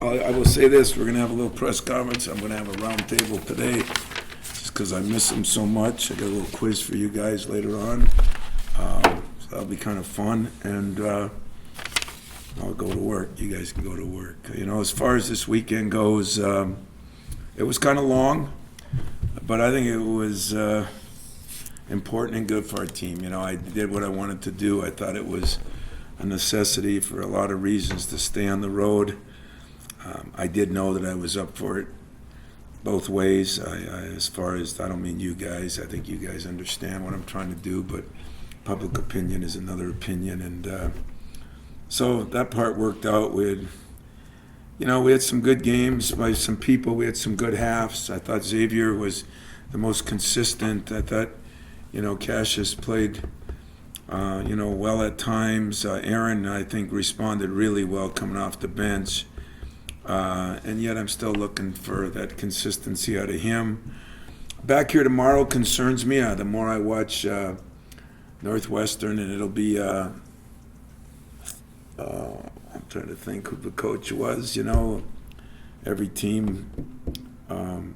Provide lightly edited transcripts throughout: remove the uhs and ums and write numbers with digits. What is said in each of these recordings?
I will say this, we're going to have a little press conference. I'm going to have a round table today just because I miss them so much. I got a little quiz for you guys later on. So that'll be kind of fun. And I'll go to work. You guys can go to work. As far as this weekend goes, it was kind of long, but I think it was important and good for our team. I did what I wanted to do. I thought it was a necessity for a lot of reasons to stay on the road. I did know that I was up for it both ways. As far as, I don't mean you guys. I think you guys understand what I'm trying to do, but public opinion is another opinion. And so that part worked out. We had some good games by some people. We had some good halves. I thought Xavier was the most consistent. I thought, Cassius played, well at times. Aaron, I think, responded really well coming off the bench. And yet I'm still looking for that consistency out of him. Back here tomorrow concerns me. The more I watch Northwestern, and it'll be, I'm trying to think who the coach was. Every team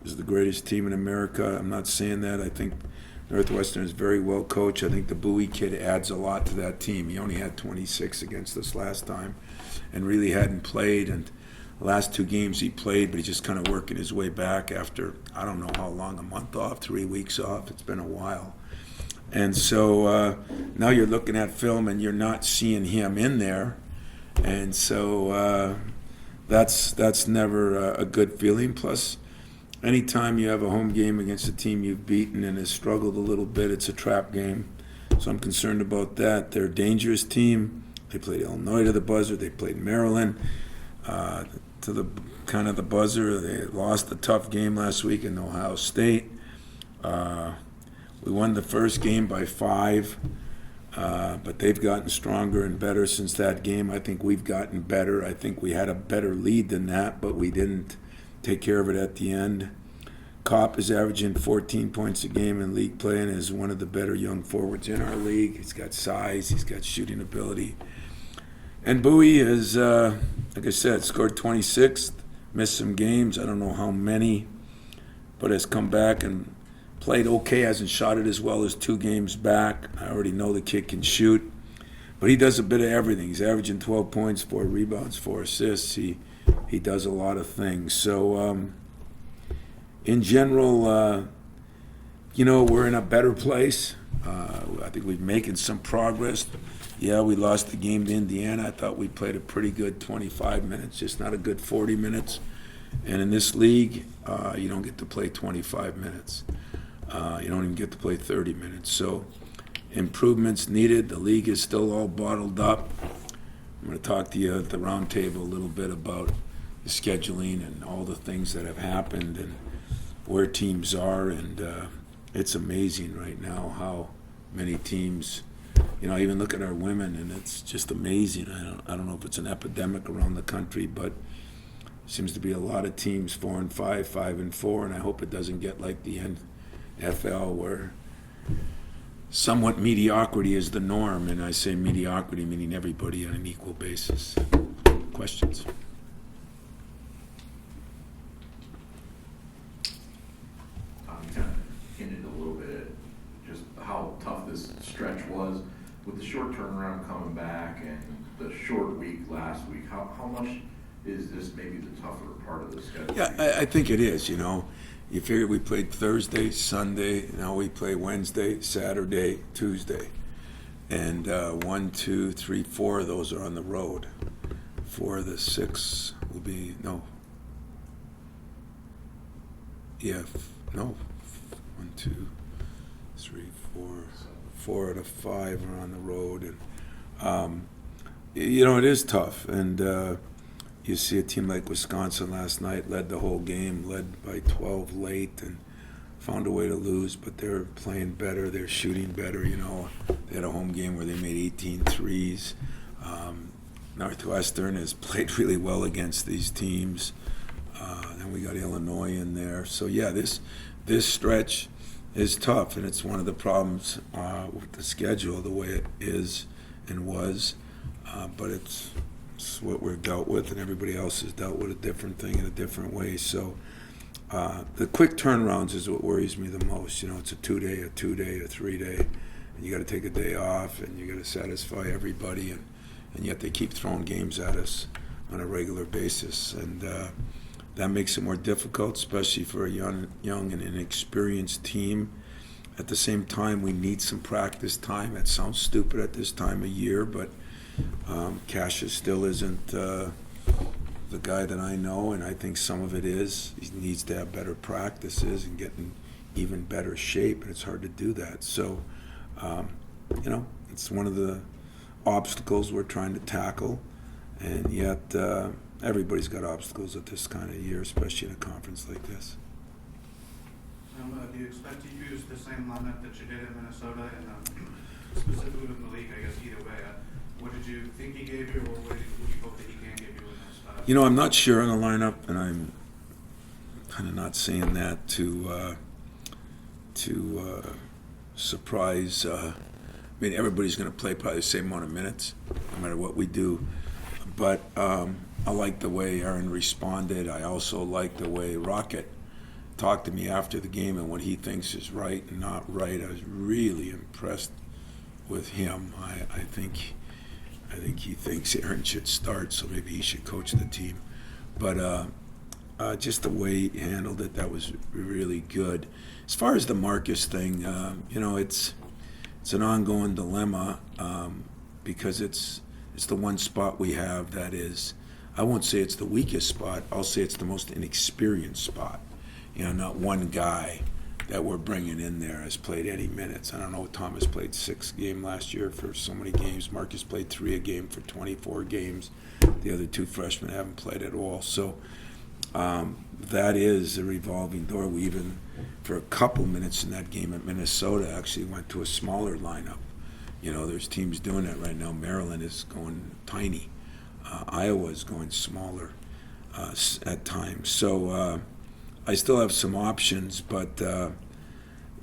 is the greatest team in America. I'm not saying that. I think Northwestern is very well coached. I think the Bowie kid adds a lot to that team. He only had 26 against us last time and really hadn't played. And the last two games he played, but he's just kind of working his way back after, I don't know how long, a month off, 3 weeks off. It's been a while. And so now you're looking at film and you're not seeing him in there. And so that's never a good feeling. Plus, anytime you have a home game against a team you've beaten and has struggled a little bit, it's a trap game. So I'm concerned about that. They're a dangerous team. They played Illinois to the buzzer. They played Maryland to the kind of the buzzer. They lost a tough game last week in Ohio State. We won the first game by 5, but they've gotten stronger and better since that game. I think we've gotten better. I think we had a better lead than that, but we didn't take care of it at the end. Kopp is averaging 14 points a game in league play and is one of the better young forwards in our league. He's got size. He's got shooting ability. And Bowie has, like I said, scored 26, missed some games. I don't know how many, but has come back and played okay. Hasn't shot it as well as 2 games back. I already know the kid can shoot, but he does a bit of everything. He's averaging 12 points, 4 rebounds, 4 assists. He does a lot of things. So in general, we're in a better place. I think we're making some progress. Yeah, we lost the game to Indiana. I thought we played a pretty good 25 minutes, just not a good 40 minutes. And in this league, you don't get to play 25 minutes. You don't even get to play 30 minutes. So improvements needed. The league is still all bottled up. I'm going to talk to you at the round table a little bit about the scheduling and all the things that have happened and where teams are. And it's amazing right now how many teams, even look at our women, and it's just amazing. I don't know if it's an epidemic around the country, but seems to be a lot of teams 4-5, 5-4, and I hope it doesn't get like the NFL where somewhat mediocrity is the norm, and I say mediocrity meaning everybody on an equal basis. Questions? You kind of hinted a little bit at just how tough this stretch was. With the short turnaround coming back and the short week last week, how much is this maybe the tougher part of the schedule? Yeah, I think it is, You figure we played Thursday, Sunday, now we play Wednesday, Saturday, Tuesday. And 1, 2, 3, 4 of those are on the road. 4 of the 6 will be, 1, 2, 3, 4. 4 out of 5 are on the road. And, it is tough. And you see a team like Wisconsin last night led the whole game, led by 12 late, and found a way to lose, but they're playing better, they're shooting better. They had a home game where they made 18 threes. Northwestern has played really well against these teams. Then we got Illinois in there. So yeah, this stretch is tough, and it's one of the problems with the schedule, the way it is and was. But it's It's what we're dealt with, and everybody else has dealt with a different thing in a different way. So the quick turnarounds is what worries me the most. It's a 2-day, a 2-day, a 3-day, and you got to take a day off, and you got to satisfy everybody, and yet they keep throwing games at us on a regular basis, and that makes it more difficult, especially for a young and inexperienced team. At the same time, we need some practice time. That sounds stupid at this time of year, but Cassius still isn't the guy that I know, and I think some of it is he needs to have better practices and get in even better shape, and it's hard to do that. So, it's one of the obstacles we're trying to tackle, and yet everybody's got obstacles at this kind of year, especially in a conference like this. Do you expect to use the same lineup that you did in Minnesota, and specifically with Malik, I guess either way? What did you think he gave you, or what do you hope that he can give you in this spot? I'm not sure on the lineup, and I'm kind of not saying that to surprise. Everybody's going to play probably the same amount of minutes, no matter what we do. But I like the way Aaron responded. I also like the way Rocket talked to me after the game and what he thinks is right and not right. I was really impressed with him. I think he thinks Aaron should start, so maybe he should coach the team. But just the way he handled it, that was really good. As far as the Marcus thing, it's an ongoing dilemma because it's the one spot we have that is, I won't say it's the weakest spot, I'll say it's the most inexperienced spot. Not one guy that we're bringing in there has played any minutes. I don't know, Thomas played 6 games last year for so many games. Marcus played 3 a game for 24 games. The other 2 freshmen haven't played at all. So that is a revolving door. We even, for a couple minutes in that game at Minnesota, actually went to a smaller lineup. There's teams doing that right now. Maryland is going tiny. Iowa is going smaller at times. So I still have some options, but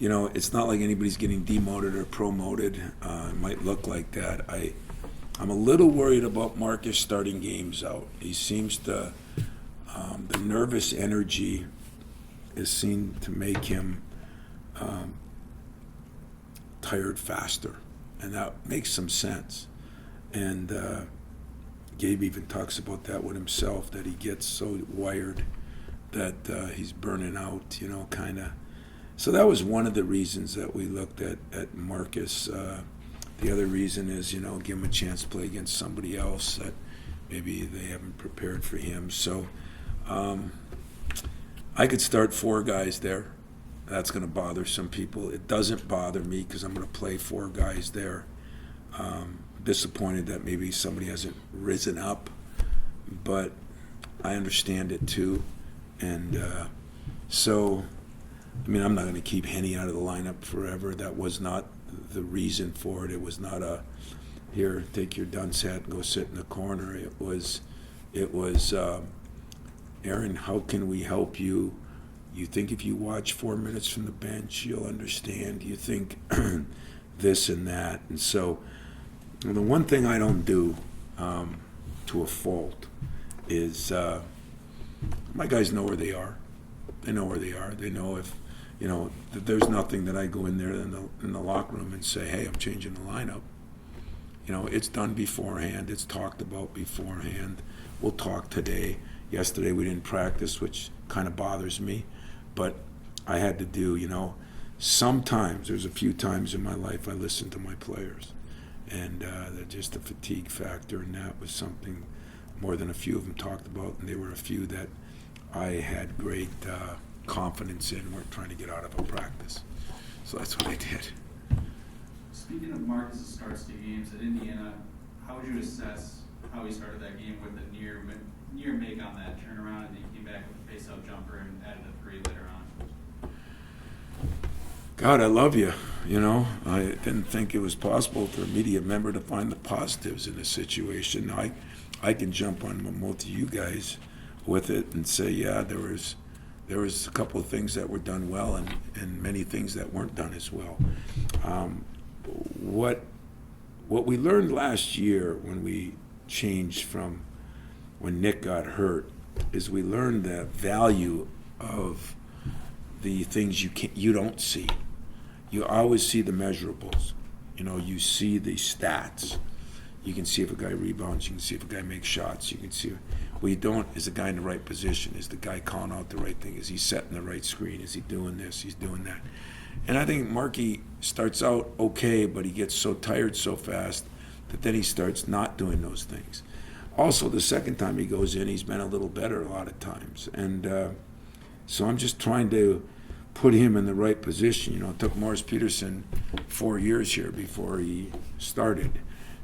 it's not like anybody's getting demoted or promoted. It might look like that. I'm a little worried about Marcus starting games out. He seems to, the nervous energy is seen to make him tired faster, and that makes some sense. And Gabe even talks about that with himself, that he gets so wired that he's burning out, kind of. So that was one of the reasons that we looked at Marcus. The other reason is, give him a chance to play against somebody else that maybe they haven't prepared for him. So I could start 4 guys there. That's going to bother some people. It doesn't bother me because I'm going to play 4 guys there. Disappointed that maybe somebody hasn't risen up, but I understand it too. And so, I'm not going to keep Henny out of the lineup forever. That was not the reason for it. It was not a, here, take your dunce hat and go sit in the corner. It was Aaron, how can we help you? You think if you watch 4 minutes from the bench, you'll understand. You think this and that. And so, the one thing I don't do to a fault is my guys know where they are. They know where they are. They know if, that there's nothing that I go in there in the locker room and say, hey, I'm changing the lineup. It's done beforehand. It's talked about beforehand. We'll talk today. Yesterday we didn't practice, which kind of bothers me. But I had to do, sometimes, there's a few times in my life I listen to my players. And just the fatigue factor, and that was something more than a few of them talked about, and there were a few that I had great confidence in, weren't trying to get out of a practice. So that's what I did. Speaking of Marcus' starts to games at Indiana, how would you assess how he started that game with a near make on that turnaround, and then he came back with a face-out jumper and added a 3 later on? God, I love you. I didn't think it was possible for a media member to find the positives in this situation. I can jump on both of you guys with it and say, yeah, there was a couple of things that were done well and many things that weren't done as well. What we learned last year when we changed from when Nick got hurt is we learned the value of the things you don't see. You always see the measurables. You see the stats. You can see if a guy rebounds. You can see if a guy makes shots. You can see. What you don't is the guy in the right position. Is the guy calling out the right thing? Is he setting the right screen? Is he doing this? He's doing that. And I think Markey starts out okay, but he gets so tired so fast that then he starts not doing those things. Also, the second time he goes in, he's been a little better a lot of times. And so I'm just trying to put him in the right position. It took Morris Peterson 4 years here before he started.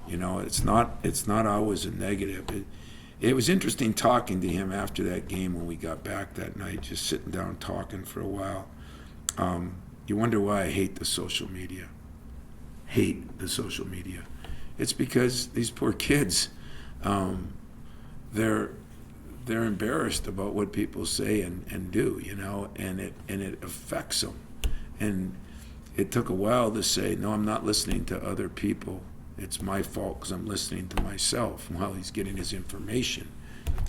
It's not always a negative. It was interesting talking to him after that game when we got back that night, just sitting down talking for a while. You wonder why I hate the social media. It's because these poor kids, they're embarrassed about what people say and do, and it affects them. And it took a while to say, no, I'm not listening to other people. It's my fault because I'm listening to myself while he's getting his information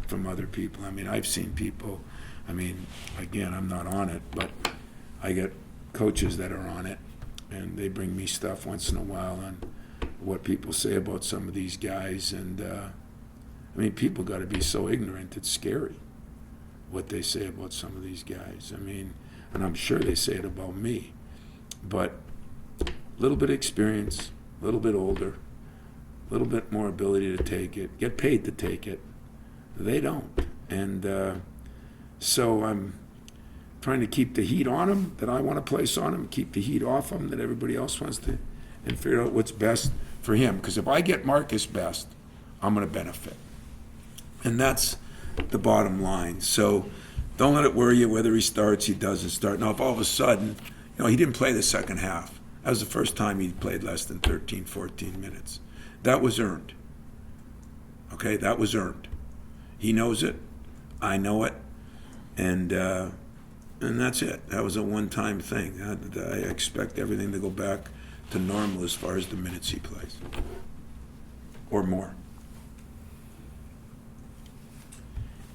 from other people. I mean, I've seen people, again, I'm not on it, but I get coaches that are on it, and they bring me stuff once in a while on what people say about some of these guys. And, people got to be so ignorant, it's scary what they say about some of these guys. And I'm sure they say it about me. But a little bit of experience, a little bit older, a little bit more ability to take it, get paid to take it. They don't. And so I'm trying to keep the heat on them that I want to place on him, keep the heat off him that everybody else wants to, and figure out what's best for him. Because if I get Marcus best, I'm going to benefit. And that's the bottom line. So don't let it worry you whether he starts, he doesn't start. Now, if all of a sudden, he didn't play the second half. That was the first time he played less than 13, 14 minutes. That was earned. Okay, that was earned. He knows it. I know it. And that's it. That was a one-time thing. I expect everything to go back to normal as far as the minutes he plays. Or more.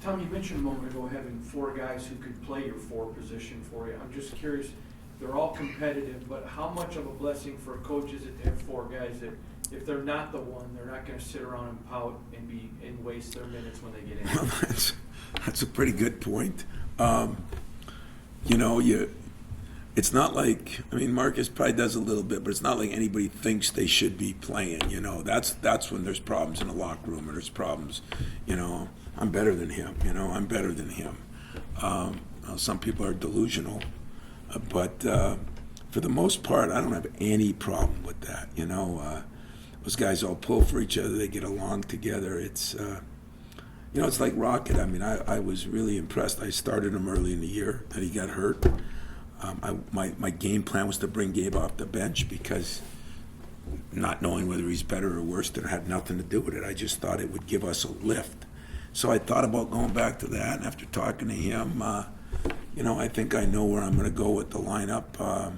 Tom, you mentioned a moment ago having 4 guys who could play your 4 position for you. I'm just curious, they're all competitive, but how much of a blessing for a coach is it to have 4 guys that if they're not the one, they're not going to sit around and pout and waste their minutes when they get in? Well, that's a pretty good point. It's not like, Marcus probably does a little bit, but it's not like anybody thinks they should be playing, That's when there's problems in the locker room, or there's problems, I'm better than him, I'm better than him. Some people are delusional, but for the most part, I don't have any problem with that, Those guys all pull for each other, they get along together. It's, it's like Rocket. I was really impressed. I started him early in the year, then he got hurt. My game plan was to bring Gabe off the bench because not knowing whether he's better or worse, that had nothing to do with it. I just thought it would give us a lift. So I thought about going back to that, and after talking to him, I think I know where I'm going to go with the lineup.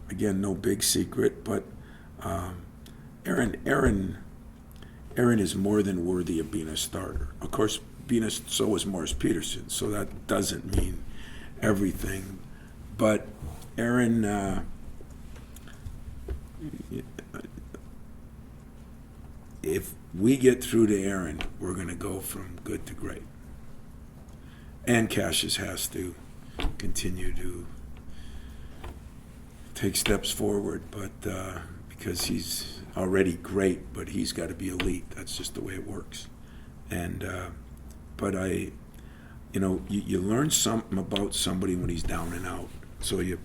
Again, no big secret, but Aaron is more than worthy of being a starter. Of course, so is Morris Peterson, so that doesn't mean everything. But Aaron, if we get through to Aaron, we're going to go from good to great. And Cassius has to continue to take steps forward, but because he's already great, but he's got to be elite. That's just the way it works. And but you learn something about somebody when he's down and out. So I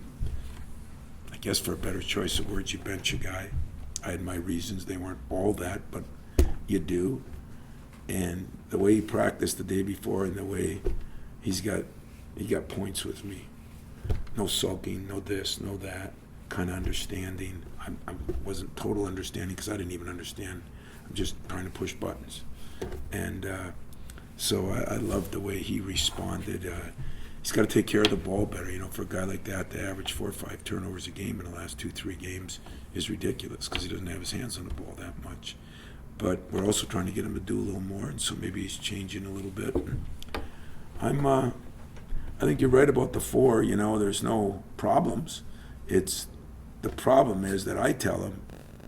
guess for a better choice of words, you bench a guy. I had my reasons. They weren't all that, but you do. And the way he practiced the day before, and the way he got points with me. No sulking, no this, no that, kind of understanding. I wasn't total understanding because I didn't even understand. I'm just trying to push buttons. And so I loved the way he responded. He's got to take care of the ball better. For a guy like that to average 4 or 5 turnovers a game in the last 2-3 games is ridiculous because he doesn't have his hands on the ball that much. but we're also trying to get him to do a little more, and so maybe he's changing a little bit. I think you're right about the 4. There's no problems. The problem is that I tell him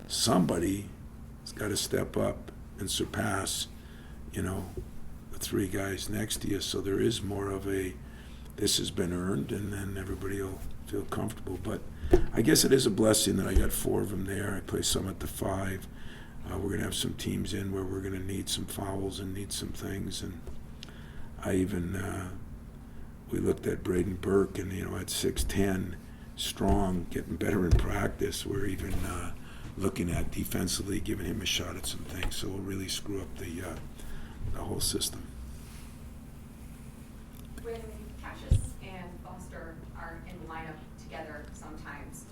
somebody has got to step up and surpass, the 3 guys next to you. So there is more of this has been earned, and then everybody will feel comfortable. But I guess it is a blessing that I got 4 of them there. I play some at the 5. We're going to have some teams in where we're going to need some fouls and need some things. And I even, we looked at Braden Burke, and, at 6'10", strong, getting better in practice. We're even looking at defensively, giving him a shot at some things. So we'll really screw up the whole system. When Cassius and Foster are in the lineup together sometimes,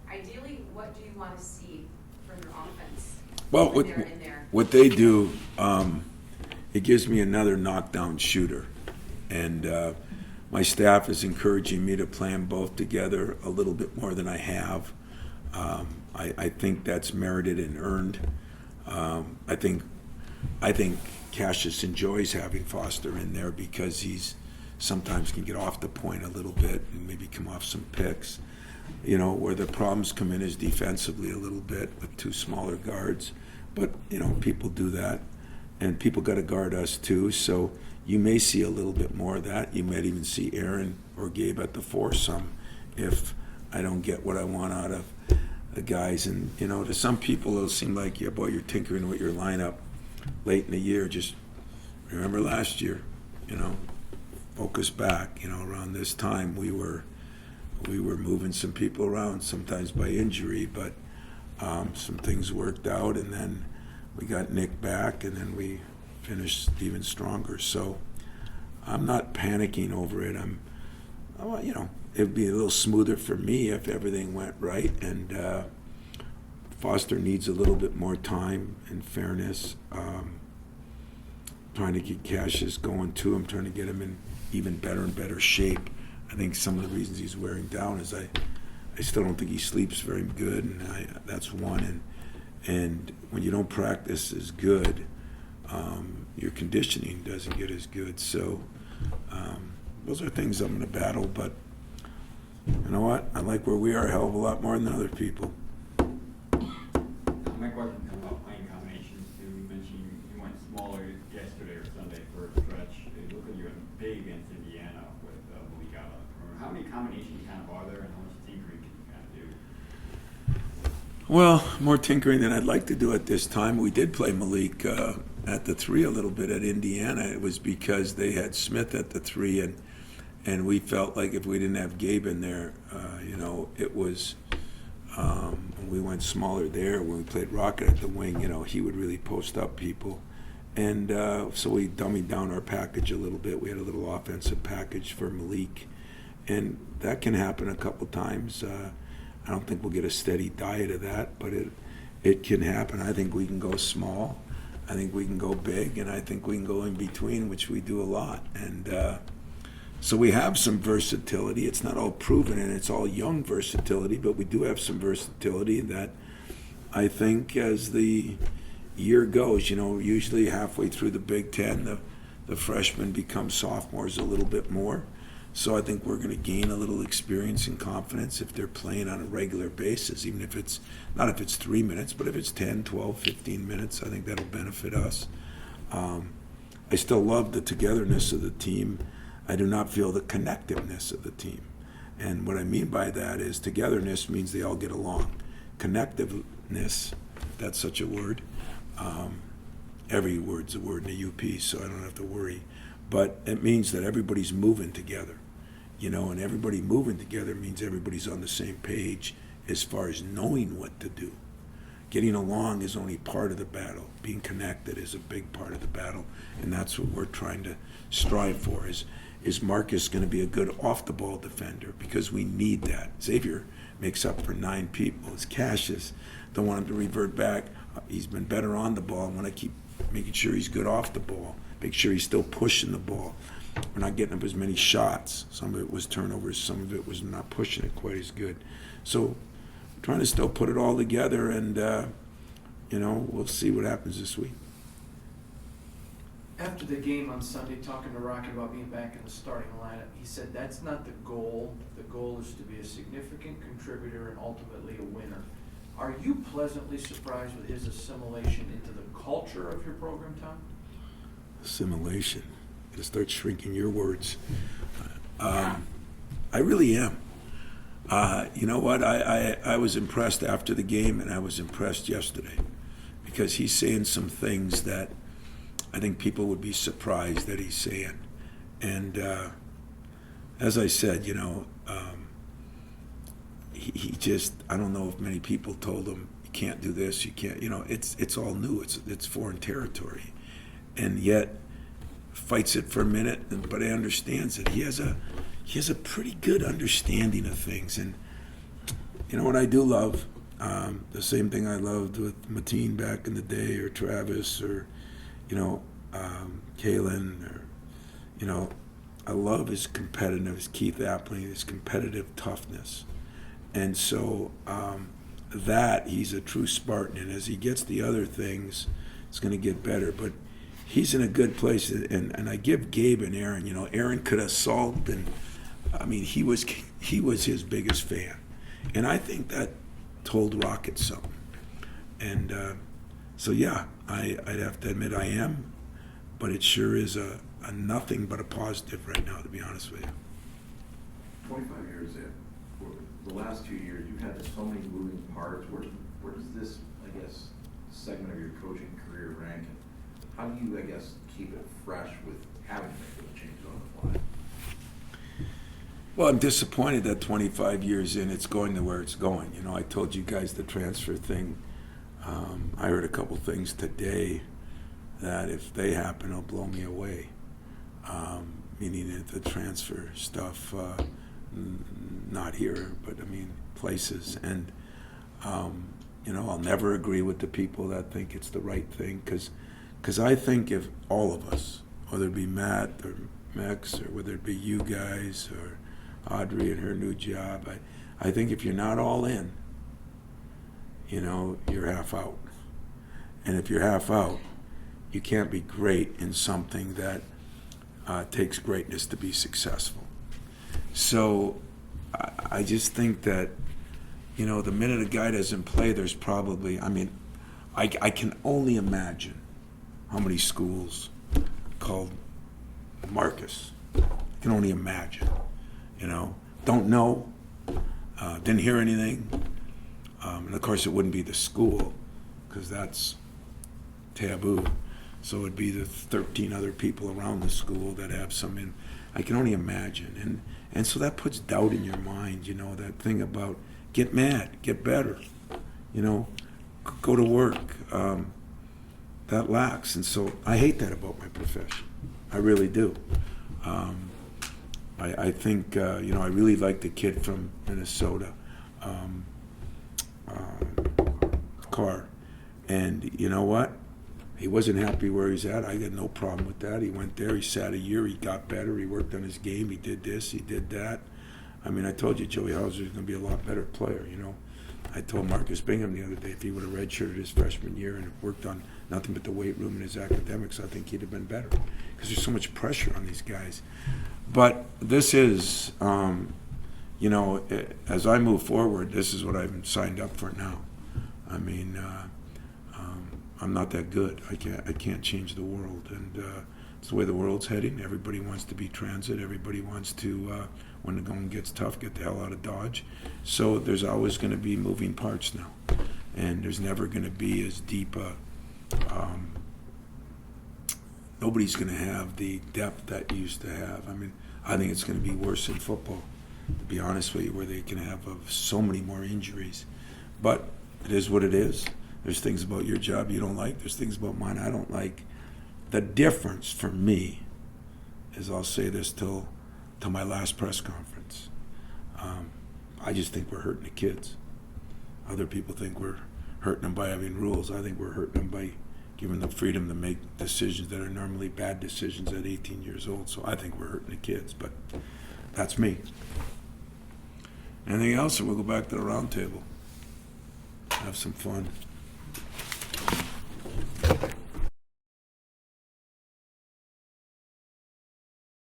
ideally, what do you want to see from your offense Well, when they're in there? what they do, it gives me another knockdown shooter. And my staff is encouraging me to play them both together a little bit more than I have. I think that's merited and earned. I think Cassius enjoys having Foster in there because he's sometimes can get off the point a little bit and maybe come off some picks. Where the problems come in is defensively a little bit with 2 smaller guards. But, people do that. And people got to guard us too. So you may see a little bit more of that. You might even see Aaron or Gabe at the 4 some if I don't get what I want out of the guys. And, to some people it'll seem like, yeah, boy, you're tinkering with your lineup late in the year. Just remember last year, focus back. Around this time we were moving some people around, sometimes by injury, but some things worked out, and then we got Nick back, and then we finished even stronger. So I'm not panicking over it. It'd be a little smoother for me if everything went right, and Foster needs a little bit more time and fairness. Trying to get Cassius going too. I'm trying to get him in even better and better shape. I think some of the reasons he's wearing down is I still don't think he sleeps very good, and that's one. And when you don't practice as good, your conditioning doesn't get as good. So those are things I'm going to battle. But you know what? I like where we are a hell of a lot more than other people. My question is about playing combinations. You mentioned you went smaller yesterday or Sunday for a stretch. It looked like you went big against Indiana with Malik out on the perimeter. How many combinations kind of are there, and how much tinkering can you kind of do? Well, more tinkering than I'd like to do at this time. We did play Malik at the 3 a little bit at Indiana. It was because they had Smith at the 3, and we felt like if we didn't have Gabe in there, it was when we went smaller there. When we played Rocket at the wing, he would really post up people. And so we dummied down our package a little bit. We had a little offensive package for Malik. And that can happen a couple times. I don't think we'll get a steady diet of that, but it can happen. I think we can go small. I think we can go big, and I think we can go in between, which we do a lot. And so we have some versatility. It's not all proven, and it's all young versatility, but we do have some versatility that I think as the year goes, usually halfway through the Big Ten, the freshmen become sophomores a little bit more. So I think we're going to gain a little experience and confidence if they're playing on a regular basis, even if it's, not if it's 3 minutes, but if it's 10, 12, 15 minutes, I think that'll benefit us. I still love the togetherness of the team. I do not feel the connectiveness of the team. And what I mean by that is togetherness means they all get along. Connectiveness, if that's such a word, every word's a word in the UP, so I don't have to worry. But it means that everybody's moving together, and everybody moving together means everybody's on the same page as far as knowing what to do. Getting along is only part of the battle. Being connected is a big part of the battle, and that's what we're trying to strive for. Is Marcus going to be a good off-the-ball defender? Because we need that. Xavier makes up for 9 people. It's Cassius. Don't want him to revert back. He's been better on the ball. I want to keep making sure he's good off the ball. Make sure he's still pushing the ball. We're not getting up as many shots. Some of it was turnovers. Some of it was not pushing it quite as good. So trying to still put it all together, and we'll see what happens this week. After the game on Sunday, talking to Rocky about being back in the starting lineup, he said that's not the goal. The goal is to be a significant contributor and ultimately a winner. Are you pleasantly surprised with his assimilation into the culture of your program, Tom? Assimilation. To start shrinking your words. I really am. You know what? I was impressed after the game, and I was impressed yesterday because he's saying some things that I think people would be surprised that he's saying. And as I said, he just, I don't know if many people told him, you can't do this, you can't, it's all new, it's foreign territory. And yet, fights it for a minute, but he understands it. He has a pretty good understanding of things. And you know what I do love? The same thing I loved with Mateen back in the day, or Travis, or Kalen, or I love his competitiveness, Keith Appling, his competitive toughness. And so that he's a true Spartan, and as he gets the other things, it's going to get better. But he's in a good place, and I give Gabe and Aaron. Aaron could have sulked, and he was his biggest fan, and I think that told Rocket something. And so yeah, I'd have to admit I am, but it sure is a nothing but a positive right now, to be honest with you. 25 years in, for the last 2 years, you've had so many moving parts. Where does this, I guess, segment of your coaching career rank? And how do you, I guess, keep it fresh with having to make those changes on the fly? Well, I'm disappointed that 25 years in, it's going to where it's going. I told you guys the transfer thing. I heard a couple things today that if they happen, it'll blow me away. Meaning the transfer stuff, not here, but places. And, I'll never agree with the people that think it's the right thing, because I think if all of us, whether it be Matt or Mex, or whether it be you guys or Audrey and her new job, I think if you're not all in, you're half out. And if you're half out, you can't be great in something that takes greatness to be successful. So I just think that, the minute a guy doesn't play, there's probably, I can only imagine how many schools called Marcus. I can only imagine, don't know, didn't hear anything. And of course it wouldn't be the school, because that's taboo. So it'd be the 13 other people around the school that have some I can only imagine. And so that puts doubt in your mind, that thing about get mad, get better, go to work. That lacks. And so I hate that about my profession. I really do. I think, I really like the kid from Minnesota, Carr. And you know what? He wasn't happy where he's at. I got no problem with that. He went there, he sat a year, he got better, he worked on his game, he did this, he did that. I told you Joey Hauser's going to be a lot better player, I told Marcus Bingham the other day if he would have redshirted his freshman year and worked on nothing but the weight room and his academics, I think he'd have been better, because there's so much pressure on these guys. But this is, as I move forward, this is what I've signed up for now. I'm not that good. I can't change the world, and it's the way the world's heading. Everybody wants to be transit. Everybody wants to, when the going gets tough, get the hell out of Dodge. So there's always going to be moving parts now, and there's never going to be as deep a. Nobody's going to have the depth that you used to have. I think it's going to be worse in football, to be honest with you, where they can have so many more injuries. But it is what it is. There's things about your job you don't like. There's things about mine I don't like. The difference for me is, I'll say this till my last press conference. I just think we're hurting the kids. Other people think we're hurting them by having rules. I think we're hurting them by giving them freedom to make decisions that are normally bad decisions at 18 years old. So I think we're hurting the kids, but that's me. Anything else, or we'll go back to the round table? Have some fun.